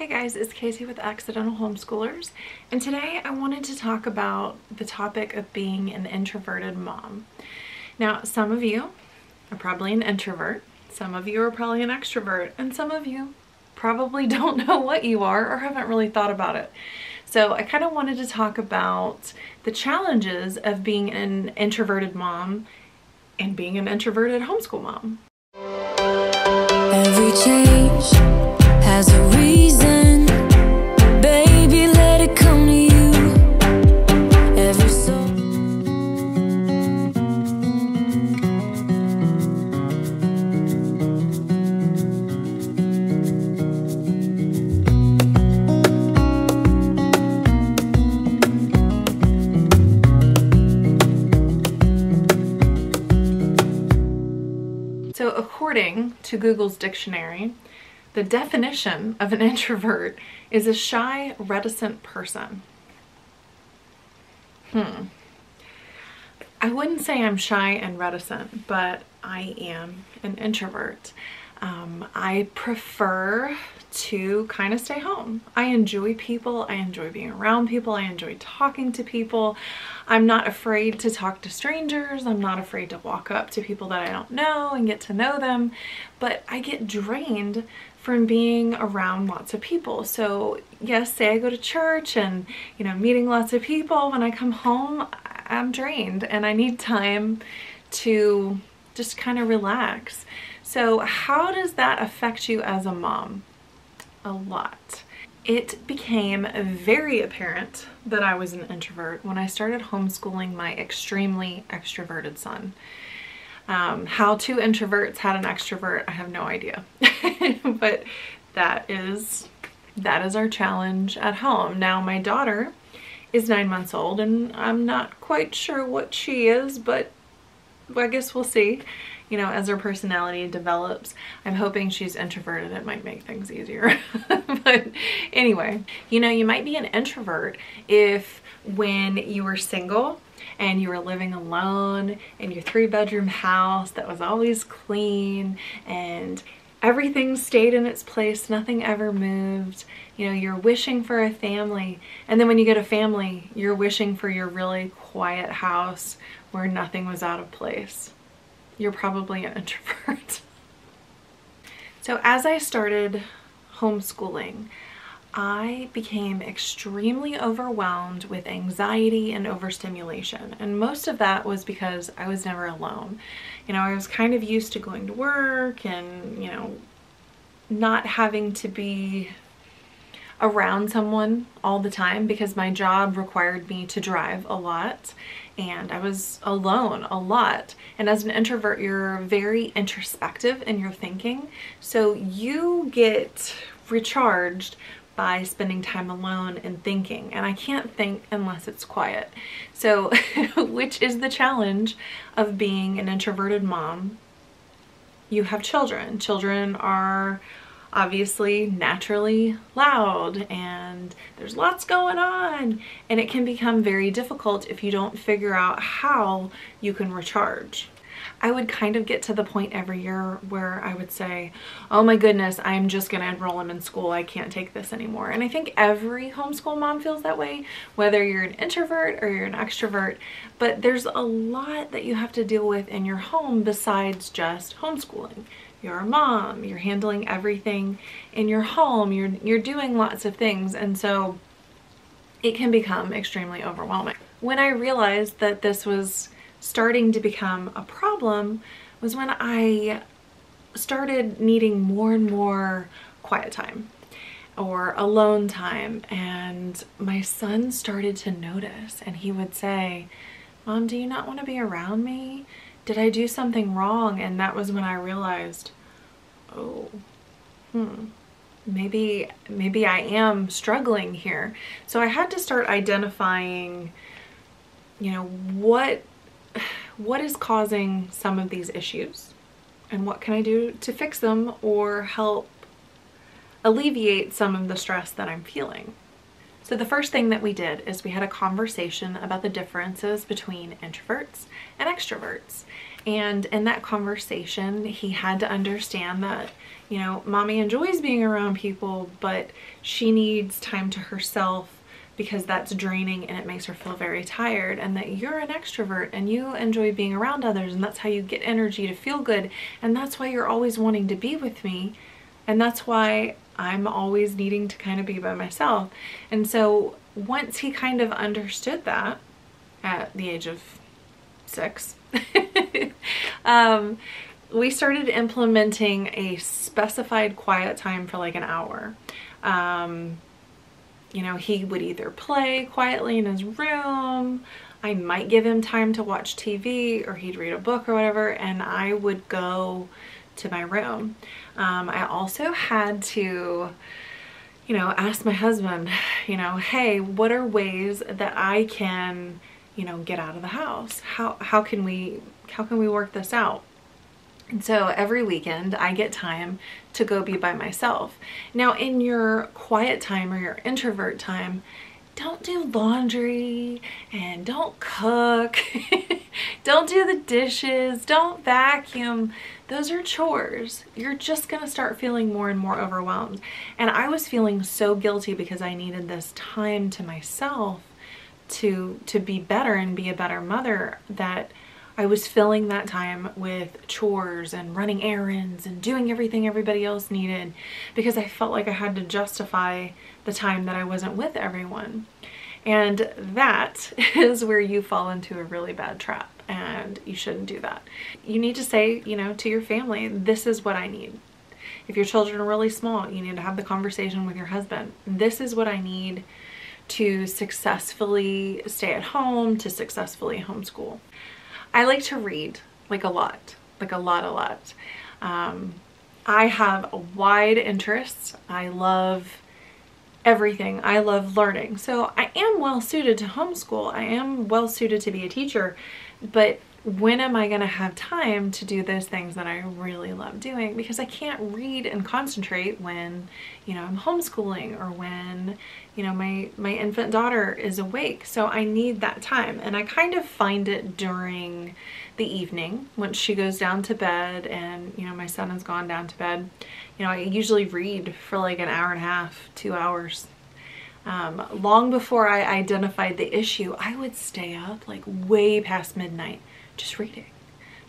Hey guys, it's Casey with Accidental Homeschoolers, and today I wanted to talk about the topic of being an introverted mom. Now, some of you are probably an introvert, some of you are probably an extrovert, and some of you probably don't know what you are or haven't really thought about it. So I kind of wanted to talk about the challenges of being an introverted mom and being an introverted homeschool mom. Every change has a reason, baby, let it come to you. Every soul. So according to Google's dictionary, the definition of an introvert is a shy, reticent person. I wouldn't say I'm shy and reticent, but I am an introvert. I prefer to kind of stay home. I enjoy people. I enjoy being around people. I enjoy talking to people. I'm not afraid to talk to strangers. I'm not afraid to walk up to people that I don't know and get to know them, but I get drained from being around lots of people. So yes, say I go to church and, meeting lots of people, when I come home, I'm drained and I need time to just kind of relax. So how does that affect you as a mom? A lot. It became very apparent that I was an introvert when I started homeschooling my extremely extroverted son. How two introverts had an extrovert, I have no idea. But that is our challenge at home. Now my daughter is 9 months old and I'm not quite sure what she is, but I guess we'll see. As her personality develops. I'm hoping she's introverted. It might make things easier. But anyway, you might be an introvert if when you were single and you were living alone in your 3-bedroom house that was always clean and everything stayed in its place, nothing ever moved. You're wishing for a family. And then when you get a family, you're wishing for your really quiet house where nothing was out of place. You're probably an introvert. So as I started homeschooling, I became extremely overwhelmed with anxiety and overstimulation. And most of that was because I was never alone. I was kind of used to going to work and, not having to be around someone all the time because my job required me to drive a lot and I was alone a lot. And as an introvert, you're very introspective in your thinking. So you get recharged by spending time alone and thinking. And I can't think unless it's quiet. So, which is the challenge of being an introverted mom. You have children. Children are obviously naturally loud and there's lots going on, and it can become very difficult if you don't figure out how you can recharge. I would kind of get to the point every year where I would say, oh my goodness, I'm just gonna enroll him in school. I can't take this anymore. And I think every homeschool mom feels that way, whether you're an introvert or you're an extrovert, but there's a lot that you have to deal with in your home besides just homeschooling. You're a mom, you're handling everything in your home, you're doing lots of things, and so it can become extremely overwhelming. When I realized that this was starting to become a problem was when I started needing more and more quiet time or alone time, and my son started to notice and he would say, "Mom, do you not want to be around me? Did I do something wrong?" And that was when I realized, oh, maybe I am struggling here. So I had to start identifying, what is causing some of these issues and what can I do to fix them or help alleviate some of the stress that I'm feeling. So the first thing that we did is we had a conversation about the differences between introverts and extroverts. And in that conversation, he had to understand that, you know, mommy enjoys being around people, but she needs time to herself because that's draining and it makes her feel very tired, and that you're an extrovert and you enjoy being around others, and that's how you get energy to feel good, and that's why you're always wanting to be with me, and that's why I'm always needing to kind of be by myself. And so once he kind of understood that at the age of 6, we started implementing a specified quiet time for like an hour. You know, he would either play quietly in his room, I might give him time to watch TV, or he'd read a book or whatever, and I would go to my room. I also had to, you know, ask my husband, you know, hey, what are ways that I can, you know, get out of the house? How can we work this out? And so every weekend I get time to go be by myself. Now in your quiet time or your introvert time, don't do laundry and don't cook, don't do the dishes, don't vacuum. Those are chores. You're just gonna start feeling more and more overwhelmed. And I was feeling so guilty because I needed this time to myself to be better and be a better mother, that I was filling that time with chores and running errands and doing everything everybody else needed, because I felt like I had to justify the time that I wasn't with everyone. And that is where you fall into a really bad trap, and you shouldn't do that. You need to say, you know, to your family, this is what I need. If your children are really small, you need to have the conversation with your husband. This is what I need to successfully stay at home, to successfully homeschool. I like to read, like a lot. I have a wide interests. I love everything. I love learning. So I am well suited to homeschool. I am well suited to be a teacher, but when am I going to have time to do those things that I really love doing? Because I can't read and concentrate when, you know, I'm homeschooling, or when, you know, my infant daughter is awake. So I need that time, and I kind of find it during the evening once she goes down to bed and, you know, my son has gone down to bed. You know, I usually read for like an hour and a half, 2 hours. Long before I identified the issue, I would stay up like way past midnight just reading,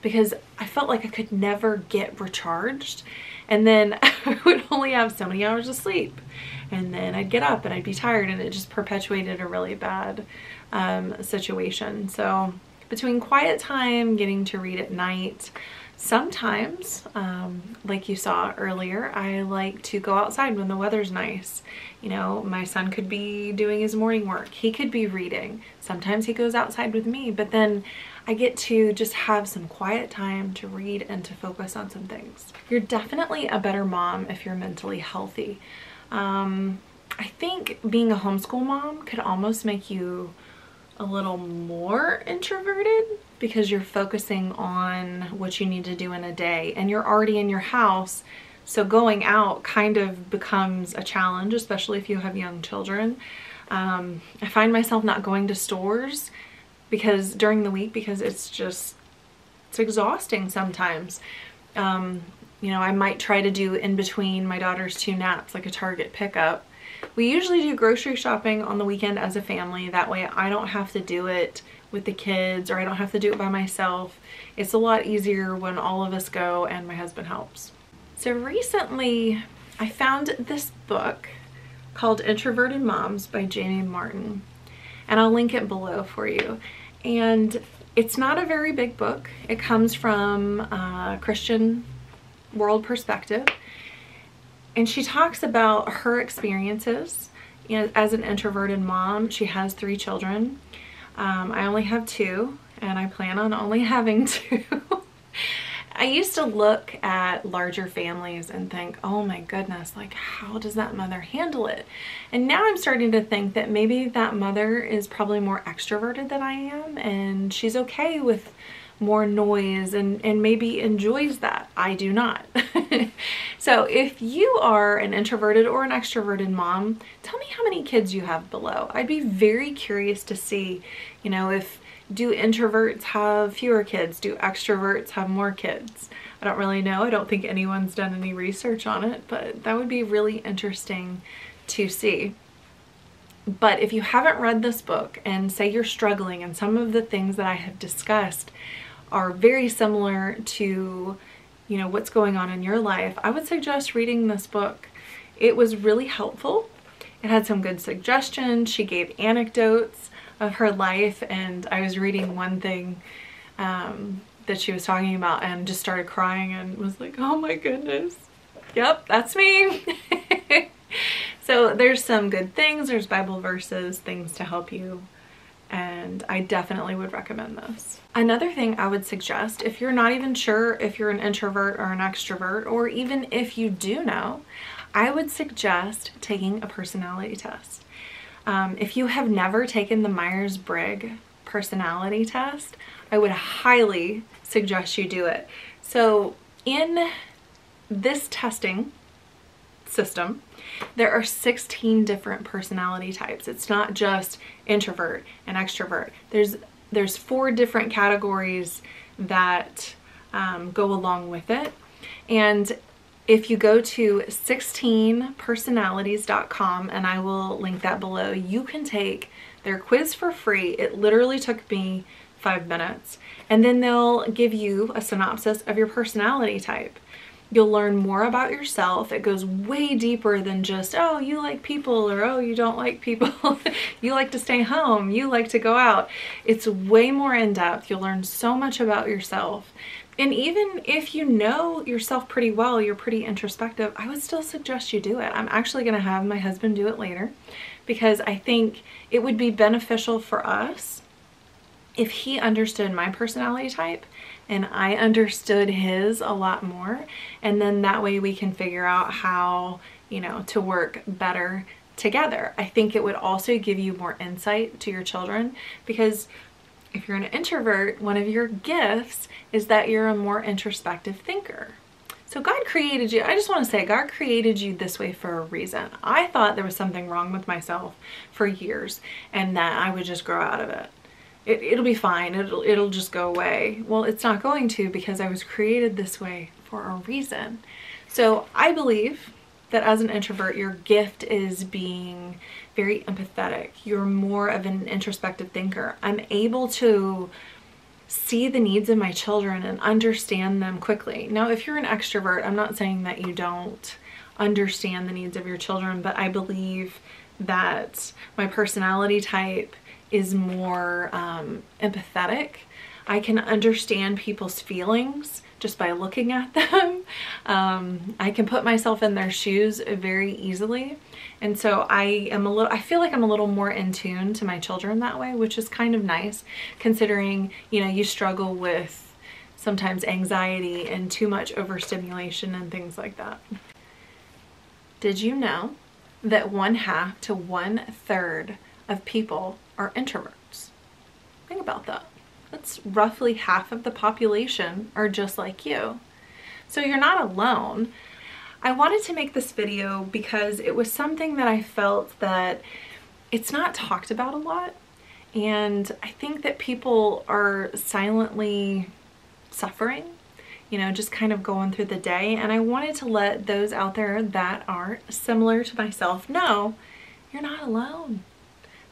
because I felt like I could never get recharged, and then I would only have so many hours of sleep, and then I'd get up and I'd be tired, and it just perpetuated a really bad situation. So between quiet time, getting to read at night, sometimes, like you saw earlier, I like to go outside when the weather's nice. You know, my son could be doing his morning work. He could be reading. Sometimes he goes outside with me, but then I get to just have some quiet time to read and to focus on some things. You're definitely a better mom if you're mentally healthy. I think being a homeschool mom could almost make you a little more introverted, because you're focusing on what you need to do in a day, and you're already in your house, so going out kind of becomes a challenge, especially if you have young children. I find myself not going to stores during the week, because it's exhausting sometimes. You know, I might try to do in between my daughter's 2 naps, like a Target pickup. We usually do grocery shopping on the weekend as a family. That way I don't have to do it with the kids, or I don't have to do it by myself. It's a lot easier when all of us go and my husband helps. So recently I found this book called Introverted Moms by Jamie Martin, and I'll link it below for you. And it's not a very big book. It comes from a Christian world perspective, and she talks about her experiences as an introverted mom. She has 3 children. I only have 2, and I plan on only having 2. I used to look at larger families and think, oh my goodness, like how does that mother handle it? And now I'm starting to think that maybe that mother is probably more extroverted than I am, and she's okay with more noise and maybe enjoys that. I do not. So if you are an introverted or an extroverted mom, tell me how many kids you have below. I'd be very curious to see, you know, if do introverts have fewer kids? Do extroverts have more kids? I don't really know. I don't think anyone's done any research on it, but that would be really interesting to see. But if you haven't read this book and say you're struggling and some of the things that I have discussed are very similar to, you know, what's going on in your life, I would suggest reading this book. It was really helpful. It had some good suggestions. She gave anecdotes of her life, and I was reading one thing that she was talking about and just started crying and was like, oh my goodness, yep, that's me. So there's some good things. There's Bible verses, things to help you, and I definitely would recommend this. Another thing I would suggest, if you're not even sure if you're an introvert or an extrovert, or even if you do know, I would suggest taking a personality test. If you have never taken the Myers-Briggs personality test, I would highly suggest you do it. So in this testing system, there are 16 different personality types. It's not just introvert and extrovert. There's 4 different categories that go along with it. And if you go to 16personalities.com, and I will link that below, you can take their quiz for free. It literally took me 5 minutes. And then they'll give you a synopsis of your personality type. You'll learn more about yourself. It goes way deeper than just, oh, you like people, or oh, you don't like people. You like to stay home. You like to go out. It's way more in depth. You'll learn so much about yourself. And even if you know yourself pretty well, you're pretty introspective, I would still suggest you do it. I'm actually going to have my husband do it later because I think it would be beneficial for us if he understood my personality type and I understood his a lot more. And then that way we can figure out how, you know, to work better together. I think it would also give you more insight to your children, because if you're an introvert, one of your gifts is that you're a more introspective thinker. So God created you. I just want to say, God created you this way for a reason. I thought there was something wrong with myself for years and that I would just grow out of it. It'll be fine. It'll just go away. Well, it's not going to, because I was created this way for a reason. So I believe that as an introvert, your gift is being very empathetic. You're more of an introspective thinker. I'm able to see the needs of my children and understand them quickly. Now, if you're an extrovert, I'm not saying that you don't understand the needs of your children, but I believe that my personality type is more empathetic. I can understand people's feelings just by looking at them. I can put myself in their shoes very easily. And so I feel like I'm a little more in tune to my children that way, which is kind of nice, considering, you know, you struggle with sometimes anxiety and too much overstimulation and things like that. Did you know that 1/2 to 1/3 of people are introverts? Think about that. That's roughly half of the population are just like you. So you're not alone. I wanted to make this video because it was something that I felt that it's not talked about a lot. And I think that people are silently suffering, you know, just kind of going through the day. And I wanted to let those out there that are similar to myself know you're not alone.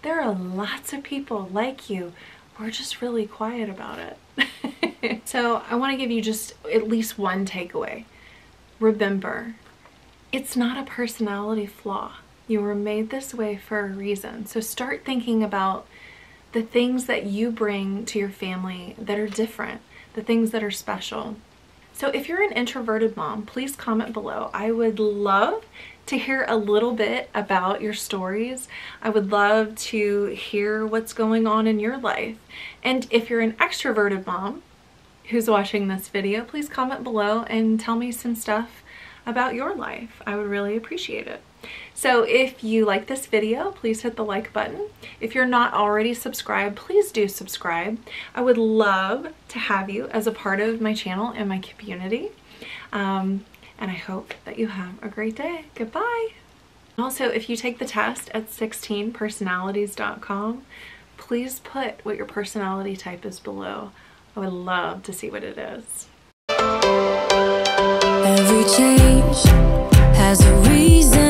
There are lots of people like you who are just really quiet about it. So I want to give you just at least one takeaway. Remember, it's not a personality flaw. You were made this way for a reason. So start thinking about the things that you bring to your family that are different, the things that are special. So if you're an introverted mom, please comment below. I would love to hear a little bit about your stories. I would love to hear what's going on in your life. And if you're an extroverted mom who's watching this video, please comment below and tell me some stuff about your life. I would really appreciate it. So if you like this video, please hit the like button. If you're not already subscribed, please do subscribe. I would love to have you as a part of my channel and my community. And I hope that you have a great day. Goodbye. Also, if you take the test at 16personalities.com, please put what your personality type is below. I would love to see what it is. Every change has a reason.